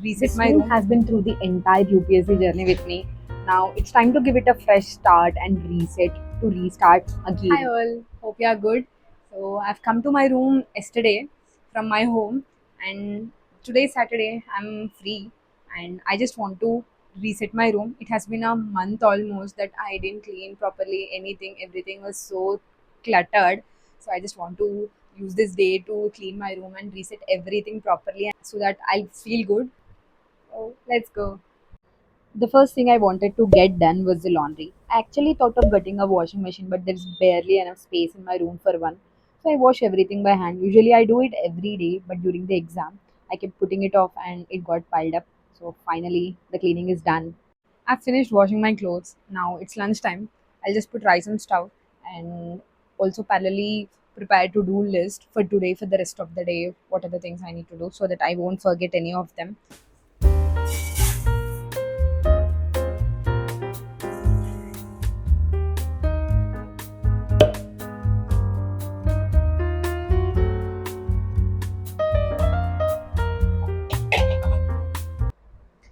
reset This my room room. has been through the entire UPSC journey with me. Now it's time to give it a fresh start and reset to restart Hi again. all, hope you are good. So I've come to my room yesterday from my home, and today Saturday I'm free, and I just want to reset my room. It has been a month almost that I didn't clean properly anything. Everything was so cluttered. So I just want to use this day to clean my room and reset everything properly so that I'll feel good. So let's go. The first thing I wanted to get done was the laundry. I actually thought of getting a washing machine, but there's barely enough space in my room for one. So I wash everything by hand. Usually I do it every day, but during the exam, I kept putting it off and it got piled up. So finally, the cleaning is done. I've finished washing my clothes. Now it's lunchtime. I'll just put rice on stove and also parallelly prepare to-do list for today for the rest of the day. What are the things I need to do so that I won't forget any of them.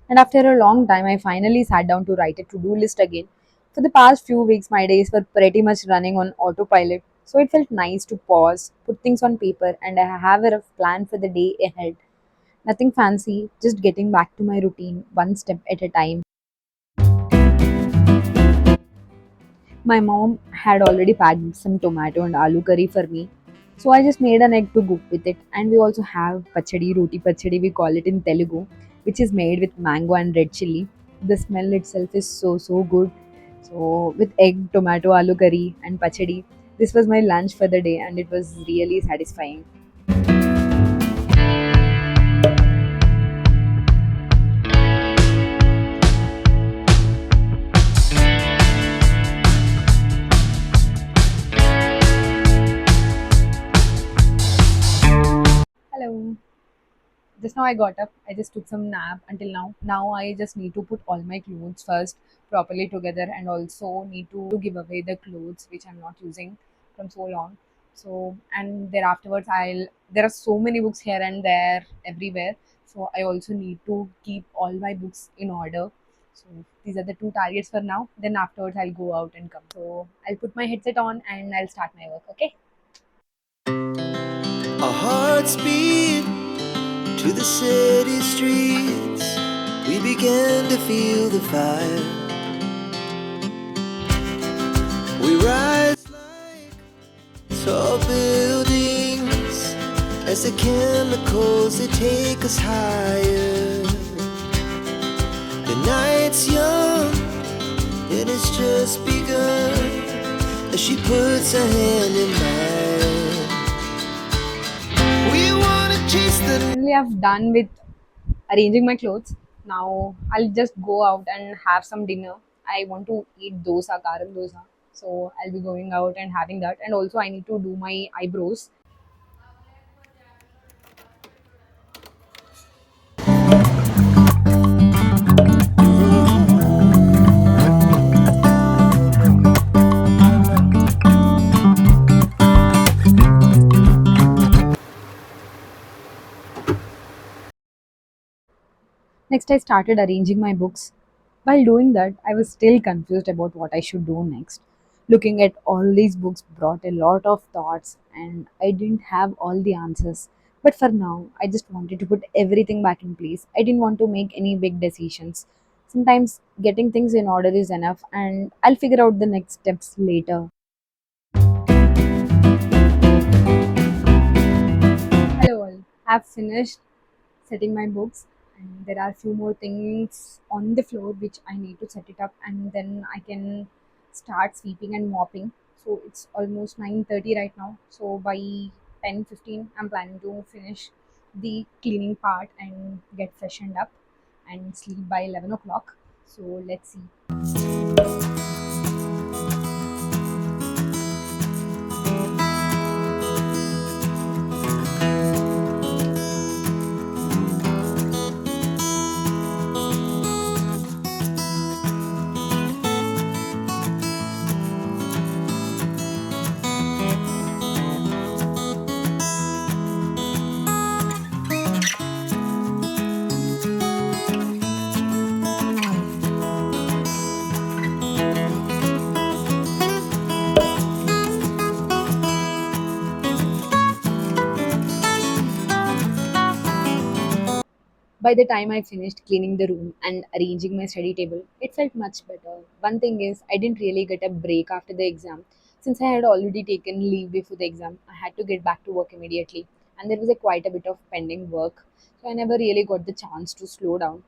And after a long time, I finally sat down to write a to do list again. For the past few weeks, my days were pretty much running on autopilot, so it felt nice to pause, put things on paper, and I have a rough plan for the day ahead. Nothing fancy, just getting back to my routine one step at a time. My mom had already packed some tomato and aloo curry for me, so I just made an egg to go with it. And we also have pachadi, roti pachadi, we call it in Telugu, which is made with mango and red chili. The smell itself is so good. So with egg, tomato, aloo curry, and pachadi, this was my lunch for the day, and it was really satisfying. Hello. Just now I got up. I just took some nap until now. Now I just need to put all my clothes first properly together and also need to give away the clothes which I'm not using from so long. So and thereafterwards there are so many books here and there everywhere. So I also need to keep all my books in order. So these are the two targets for now. Then afterwards I'll go out and come. So I'll put my headset on and I'll start my work. Okay. Our hearts beat to the city streets. We began to feel the fire. We rise like tall buildings as the chemicals they take us higher. The night's young and it's just begun as she puts her hand in mine. We wanna chase the Finally, I've done with arranging my clothes. Now I'll just go out and have some dinner. I want to eat dosa, karam dosa. So I'll be going out and having that. And also I need to do my eyebrows. Next, I started arranging my books. While doing that, I was still confused about what I should do next. Looking at all these books brought a lot of thoughts, and I didn't have all the answers. But for now, I just wanted to put everything back in place. I didn't want to make any big decisions. Sometimes getting things in order is enough, and I'll figure out the next steps later. Hello all. I've finished setting my books and there are few more things on the floor which I need to set it up and then I can start sweeping and mopping. So it's almost 9:30 right now. So by 10:15 I'm planning to finish the cleaning part and get freshened up and sleep by 11 o'clock. So let's see. By the time I finished cleaning the room and arranging my study table, it felt much better. One thing is, I didn't really get a break after the exam. Since I had already taken leave before the exam, I had to get back to work immediately, and there was quite a bit of pending work, so I never really got the chance to slow down.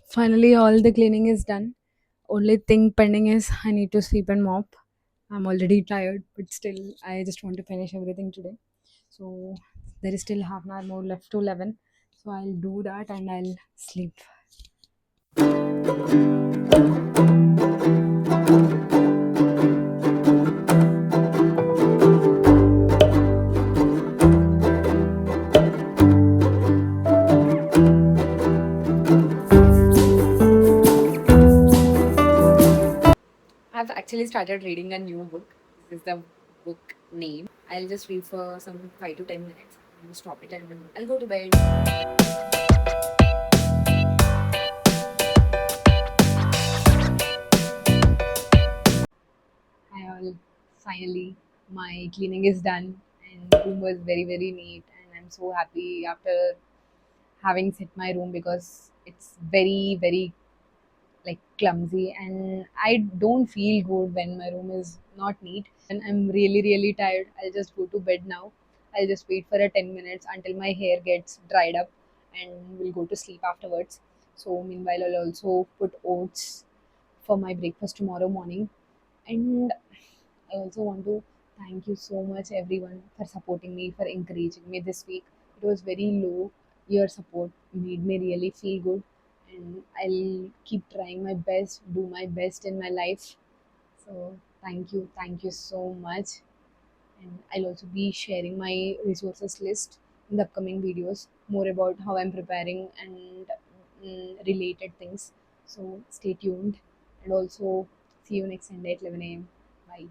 Finally, all the cleaning is done. Only thing pending is I need to sweep and mop. I'm already tired, but still, I just want to finish everything today. So there is still half an hour more left to 11. So I'll do that and I'll sleep. I've actually started reading a new book. This is the book name. I'll just read for some 5 to 10 minutes. I'll stop it and I'll go to bed. I all finally my cleaning is done and the room was very very neat, and I'm so happy after having set my room because it's very very like clumsy, and I don't feel good when my room is not neat. I'm really really tired. I'll just go to bed now. I'll just wait for a 10 minutes until my hair gets dried up and we'll go to sleep afterwards. So meanwhile I'll also put oats for my breakfast tomorrow morning. And I also want to thank you so much, everyone, for supporting me, for encouraging me this week. It was very low. Your support made me really feel good, and I'll keep trying my best, do my best in my life. So, thank you so much. And I'll also be sharing my resources list in the upcoming videos, more about how I'm preparing and related things. So, stay tuned, and also see you next Sunday at 11 a.m. Bye.